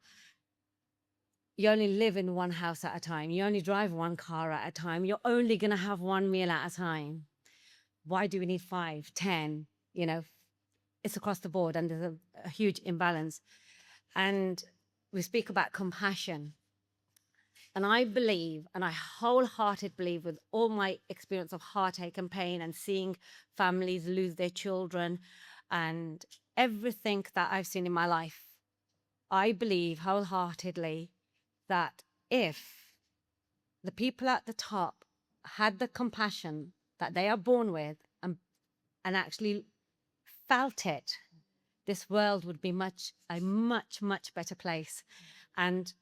you only live in one house at a time. You only drive one car at a time. You're only going to have one meal at a time. Why do we need 5, 10? You know, it's across the board, and there's a huge imbalance. And we speak about compassion. And I believe, and I wholeheartedly believe with all my experience of heartache and pain and seeing families lose their children and everything that I've seen in my life, I believe wholeheartedly that if the people at the top had the compassion that they are born with and actually felt it, this world would be a much better place. And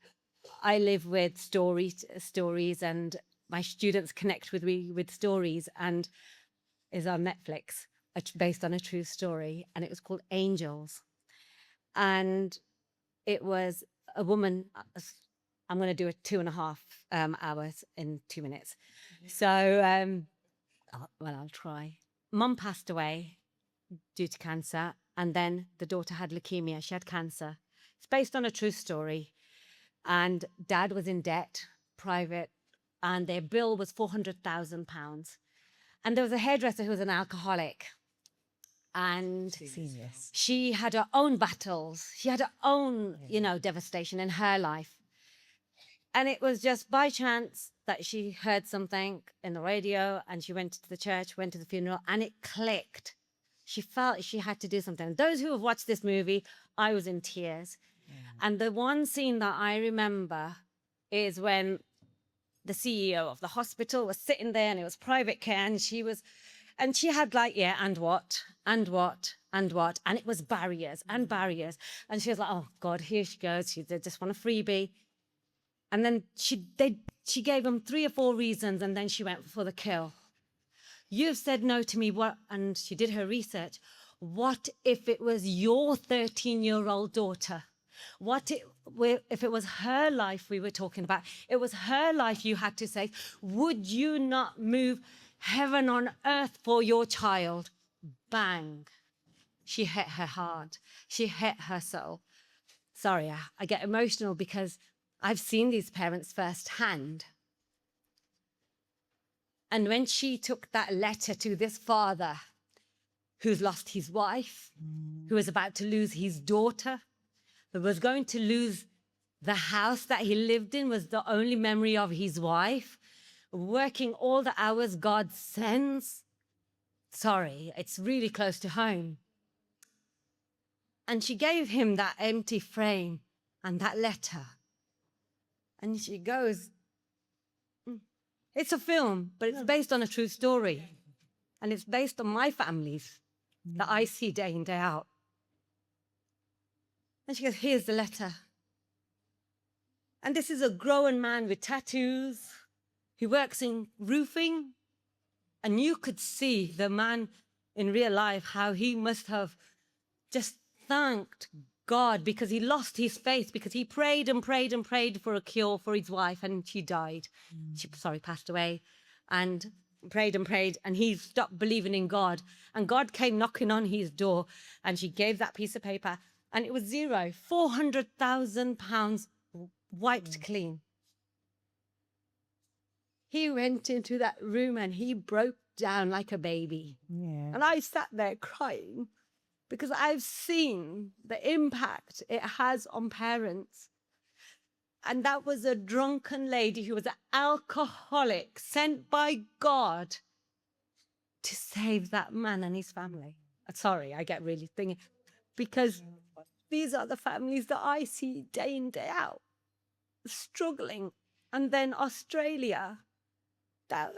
I live with stories, and my students connect with me with stories, and is on Netflix. It's based on a true story, and it was called Angels. And it was a woman. I'm going to do it 2.5 hours in 2 minutes. So, I'll try. Mum passed away due to cancer, and then the daughter had leukemia. She had cancer. It's based on a true story. And dad was in debt, private, and their bill was £400,000. And there was a hairdresser who was an alcoholic. And she had her own battles. She had her own, devastation in her life. And it was just by chance that she heard something in the radio, and she went to the church, went to the funeral, and it clicked. She felt she had to do something. Those who have watched this movie, I was in tears. And the one scene that I remember is when the CEO of the hospital was sitting there, and it was private care, and she had and what? And it was barriers and barriers. And she was like, oh God, here she goes. They just want a freebie. And then she gave them 3 or 4 reasons, and then she went for the kill. You've said no to me, and she did her research. What if it was your 13-year-old daughter? What if it was her life we were talking about? It was her life you had to save. Would you not move heaven on earth for your child? Bang. She hit her heart. She hit her soul. Sorry, I get emotional because I've seen these parents firsthand. And when she took that letter to this father who's lost his wife, who was about to lose his daughter, who was going to lose the house that he lived in, was the only memory of his wife, working all the hours God sends. Sorry, it's really close to home. And she gave him that empty frame and that letter. And she goes, it's a film, but it's based on a true story. And it's based on my families that I see day in, day out. And she goes, here's the letter. And this is a grown man with tattoos. He works in roofing. And you could see the man in real life, how he must have just thanked God because he lost his faith, because he prayed and prayed and prayed for a cure for his wife, and she died. She passed away. And prayed and prayed, and he stopped believing in God. And God came knocking on his door, and she gave that piece of paper, and it was zero. £400,000 wiped clean. He went into that room and he broke down like a baby. Yeah. And I sat there crying because I've seen the impact it has on parents. And that was a drunken lady who was an alcoholic sent by God to save that man and his family. Sorry, I get really thinking, because these are the families that I see day in, day out, struggling. And then Australia,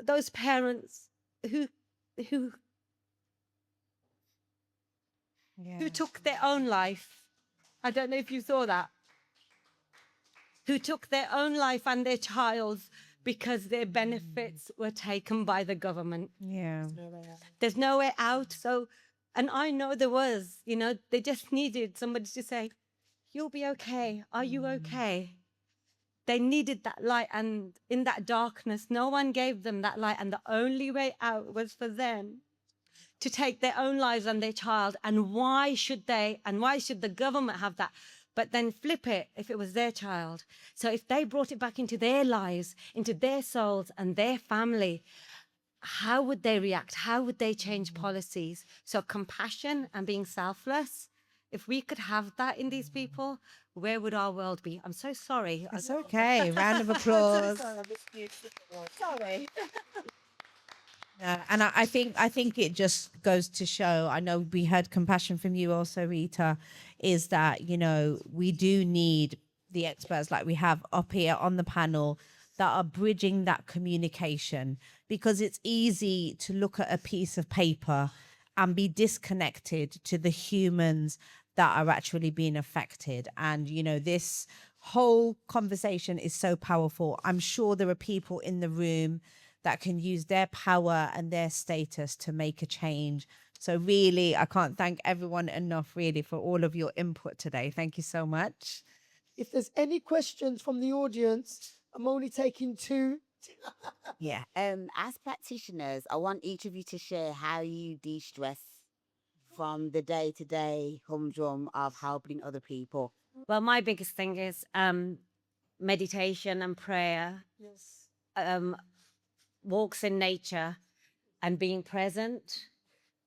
those parents who took their own life. I don't know if you saw that. Who took their own life and their child's because their benefits were taken by the government. Yeah. There's no way out. So, and I know there was, they just needed somebody to say, you'll be okay. Are you okay? They needed that light, and in that darkness, no one gave them that light. And the only way out was for them to take their own lives and their child. And why should they, and why should the government have that But then flip it if it was their child. So if they brought it back into their lives, into their souls and their family, how would they react? How would they change policies? So compassion and being selfless, if we could have that in these people, where would our world be? I'm so sorry. It's okay. Round of applause. Sorry. And I think it just goes to show. I know we heard compassion from you also, Rita, is that, you know, we do need the experts like we have up here on the panel that are bridging that communication, because it's easy to look at a piece of paper and be disconnected to the humans that are actually being affected. And, you know, this whole conversation is so powerful. I'm sure there are people in the room that can use their power and their status to make a change. So really, I can't thank everyone enough really for all of your input today. Thank you so much. If there's any questions from the audience, I'm only taking 2. Yeah. As practitioners, I want each of you to share how you de-stress from the day-to-day humdrum of helping other people. Well, my biggest thing is meditation and prayer, Yes. walks in nature and being present,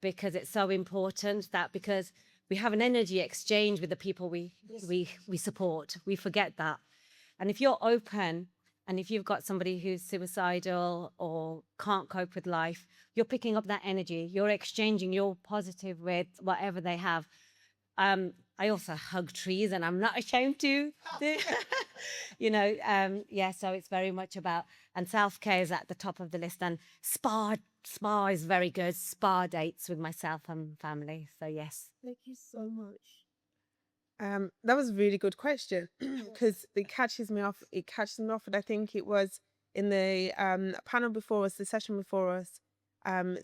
because it's so important that, because we have an energy exchange with the people we support. We forget that. And if you're open, and if you've got somebody who's suicidal or can't cope with life, you're picking up that energy. You're exchanging your positive with whatever they have. I also hug trees, and I'm not ashamed to. You know, so it's very much about, and self-care is at the top of the list. And spa is very good. Spa dates with myself and family. So yes. Thank you so much. That was a really good question, because it catches me off. And I think it was in the panel before us, the session before us,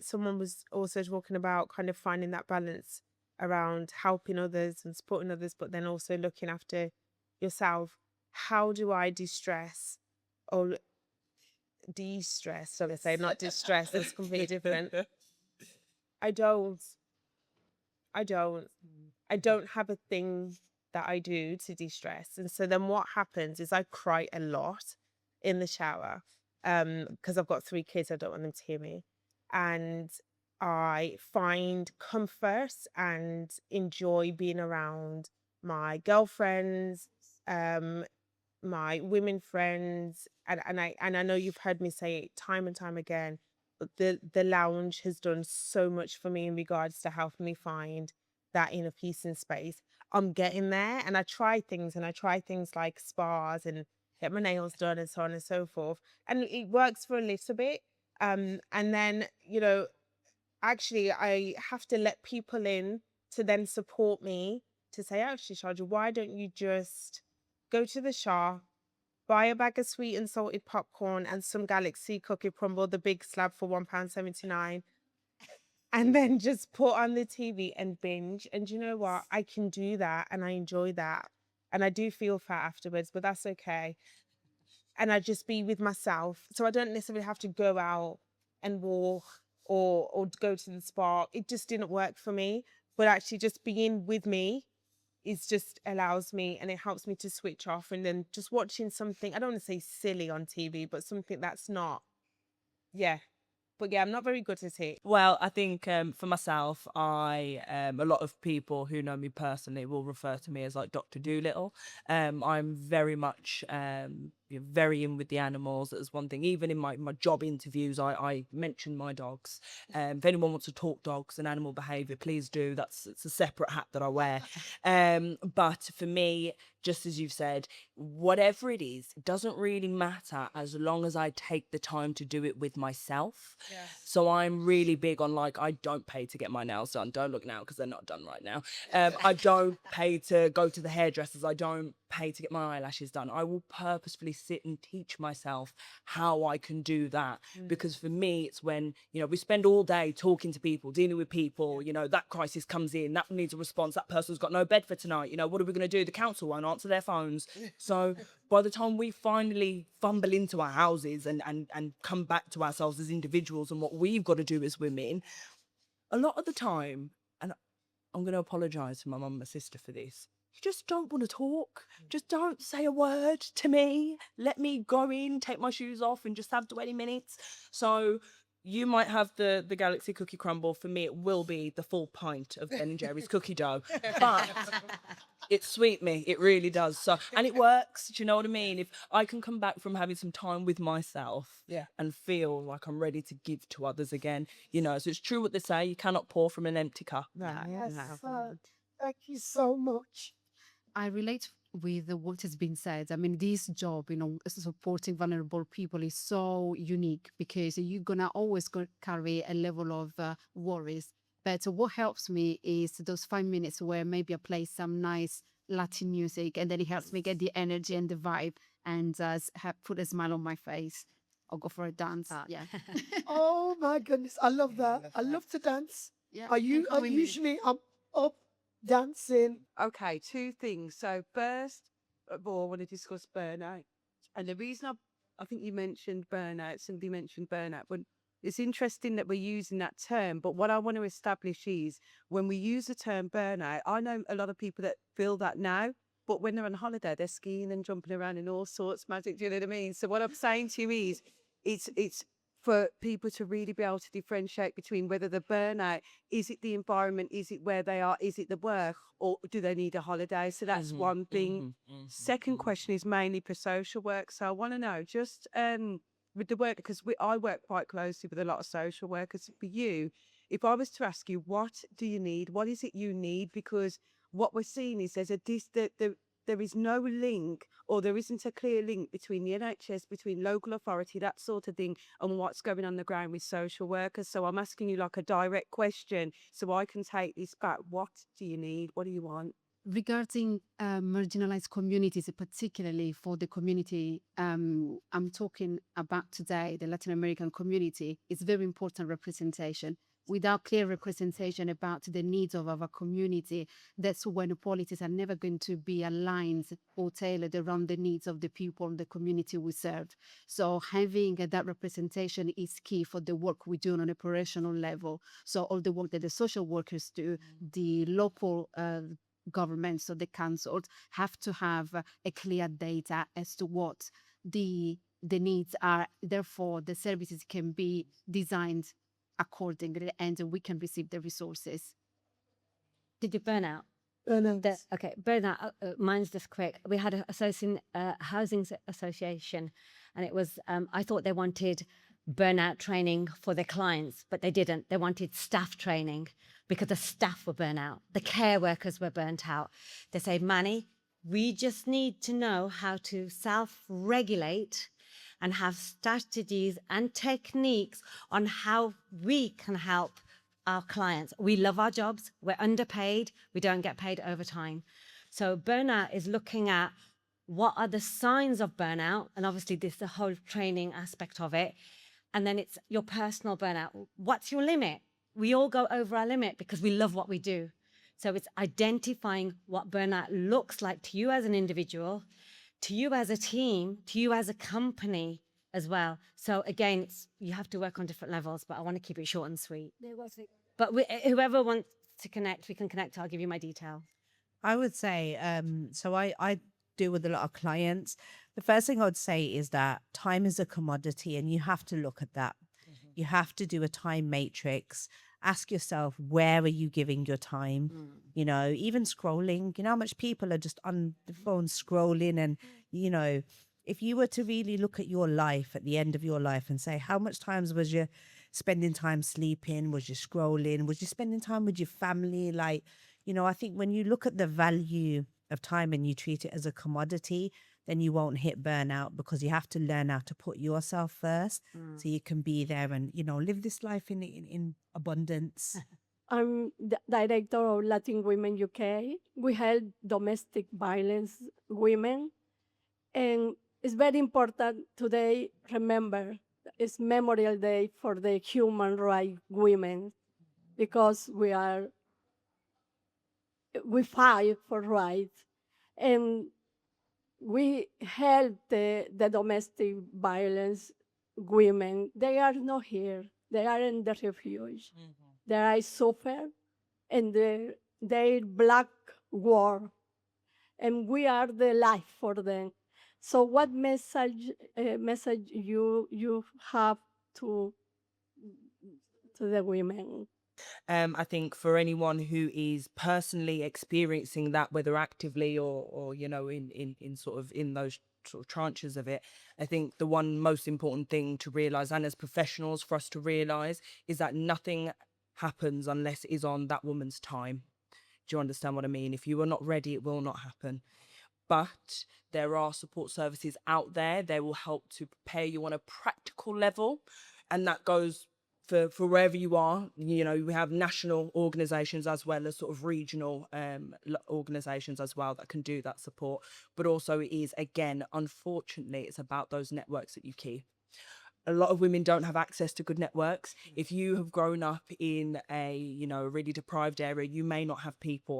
someone was also talking about kind of finding that balance around helping others and supporting others, but then also looking after yourself. How do I de-stress or de-stress? So let's say not distress. That's completely different. I don't have a thing that I do to de-stress. And so then what happens is I cry a lot in the shower, because I've got 3 kids. I don't want them to hear me. And I find comfort and enjoy being around my girlfriends, my women friends. And I know you've heard me say it time and time again, but the lounge has done so much for me in regards to helping me find that inner peace and space. I'm getting there, and I try things like spas and get my nails done and so on and so forth. And it works for a little bit. And then, you know, actually I have to let people in to then support me to say, actually, Sharjah, why don't you just go to the shop, buy a bag of sweet and salted popcorn and some Galaxy cookie crumble, the big slab for £1.79. And then just put on the TV and binge. And you know what? I can do that, and I enjoy that. And I do feel fat afterwards, but that's okay. And I just be with myself. So I don't necessarily have to go out and walk or go to the spa. It just didn't work for me. But actually just being with me is just allows me, and it helps me to switch off. And then just watching something, I don't want to say silly on TV, but something that's not, But yeah, I'm not very good at it. Well, I think for myself, a lot of people who know me personally will refer to me as like Dr. Dolittle. I'm very much very in with the animals. That's one thing. Even in my job interviews, I mention my dogs. If anyone wants to talk dogs and animal behaviour, please do. It's a separate hat that I wear. But for me, just as you've said, whatever it is, it doesn't really matter as long as I take the time to do it with myself. Yeah. So I'm really big on, like, I don't pay to get my nails done. Don't look now because they're not done right now. I don't pay to go to the hairdressers. I don't pay to get my eyelashes done. I will purposefully sit and teach myself how I can do that. Because for me, it's when, we spend all day talking to people, dealing with people, that crisis comes in, that needs a response, that person's got no bed for tonight, what are we going to do? The council won't answer their phones. So by the time we finally fumble into our houses and come back to ourselves as individuals and what we've got to do as women, a lot of the time, and I'm going to apologise to my mum and my sister for this, you just don't want to talk. Just don't say a word to me. Let me go in, take my shoes off, and just have 20 minutes. So you might have the Galaxy cookie crumble. For me, it will be the full pint of Ben and Jerry's cookie dough. But it sweet me. It really does. So, and it works. Do you know what I mean? If I can come back from having some time with myself and feel like I'm ready to give to others again, you know, so it's true what they say, you cannot pour from an empty cup. Yes, thank you so much. I relate with what has been said. I mean, this job, you know, supporting vulnerable people is so unique because you're gonna always carry a level of worries. But what helps me is those 5 minutes where maybe I play some nice Latin music, and then it helps me get the energy and the vibe, and put a smile on my face. Or go for a dance. Yeah. Oh my goodness, I love that. I love to dance. Yeah. Are you? Come with me. Usually I'm up dancing. Okay, two things. So first of all, I want to discuss burnout. And the reason I think you mentioned burnout, somebody mentioned burnout, but it's interesting that we're using that term. But what I want to establish is when we use the term burnout, I know a lot of people that feel that now, but when they're on holiday, they're skiing and jumping around in all sorts of magic. Do you know what I mean? So what I'm saying to you is it's for people to really be able to differentiate between whether the burnout, is it the environment, is it where they are, is it the work, or do they need a holiday? So that's one thing. Second question is mainly for social work. So I want to know just with the work, because I work quite closely with a lot of social workers. For you, if I was to ask you, what do you need? What is it you need? Because what we're seeing is there is no link, or there isn't a clear link between the NHS, between local authority, that sort of thing, and what's going on the ground with social workers. So I'm asking you like a direct question so I can take this back. What do you need? What do you want? Regarding marginalized communities, particularly for the community I'm talking about today, the Latin American community, it's very important representation. Without clear representation about the needs of our community, that's when policies are never going to be aligned or tailored around the needs of the people in the community we serve. So having that representation is key for the work we do on an operational level. So all the work that the social workers do, the local governments or the councils have to have a clear data as to what the needs are. Therefore, the services can be designed accordingly and we can receive the resources. Did you burn out? Burnout. Okay, burnout. Mine's just quick. We had a housing association, and it was. I thought they wanted burnout training for their clients, but they didn't. They wanted staff training because the staff were burnt out. The care workers were burnt out. They said, Manny, we just need to know how to self-regulate and have strategies and techniques on how we can help our clients. We love our jobs, we're underpaid, we don't get paid overtime. So burnout is looking at what are the signs of burnout, and obviously this is the whole training aspect of it. And then it's your personal burnout. What's your limit? We all go over our limit because we love what we do. So it's identifying what burnout looks like to you as an individual, to you as a team, to you as a company as well. So again, you have to work on different levels, but I want to keep it short and sweet. But whoever wants to connect, we can connect. I'll give you my detail. I would say, so I deal with a lot of clients. The first thing I would say is that time is a commodity and you have to look at that. You have to do a time matrix. Ask yourself, where are you giving your time? You know, even scrolling, you know how much people are just on the phone scrolling. And, you know, if you were to really look at your life at the end of your life and say, how much times was you spending time sleeping? Was you scrolling? Was you spending time with your family? Like, you know, I think when you look at the value of time and you treat it as a commodity, then you won't hit burnout, because you have to learn how to put yourself first so you can be there and, you know, live this life in abundance. I'm the director of Latin Women UK. We help domestic violence women. And it's very important today, remember, it's Memorial Day for the human rights women, because we fight for rights. And we help the domestic violence women. They are not here. They are in the refuge. They are suffer, and their black war. and we are the life for them. So, what message you have to the women? I think for anyone who is personally experiencing that, whether actively or you know, in sort of in those sort of tranches of it, I think the one most important thing to realize, and as professionals for us to realize, is that nothing happens unless it is on that woman's time. Do you understand what I mean? If you are not ready, it will not happen. But there are support services out there. They will help to prepare you on a practical level, and that goes for wherever you are. You know, we have national organisations as well as sort of regional organisations as well that can do that support. But also it is, again, unfortunately, it's about those networks that you keep. A lot of women don't have access to good networks. If you have grown up in a, you know, a really deprived area, you may not have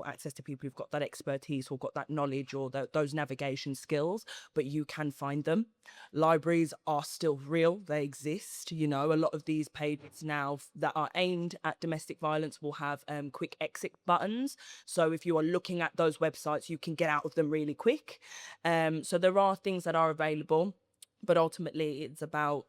access to people who've got that expertise or got that knowledge or those navigation skills, but you can find them. Libraries are still real. They exist. You know, a lot of these pages now that are aimed at domestic violence will have quick exit buttons. So if you are looking at those websites, you can get out of them really quick. So there are things that are available, but ultimately it's about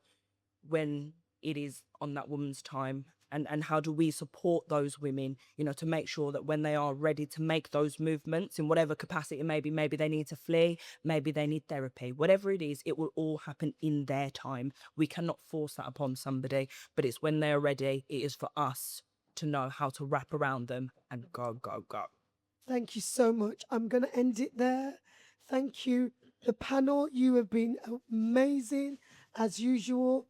when it is on that woman's time, and how do we support those women, you know, to make sure that when they are ready to make those movements in whatever capacity it may be, maybe they need to flee, maybe they need therapy, whatever it is, it will all happen in their time. We cannot force that upon somebody, but it's when they're ready, it is for us to know how to wrap around them and go. Thank you so much. I'm going to end it there. Thank you. The panel, you have been amazing as usual.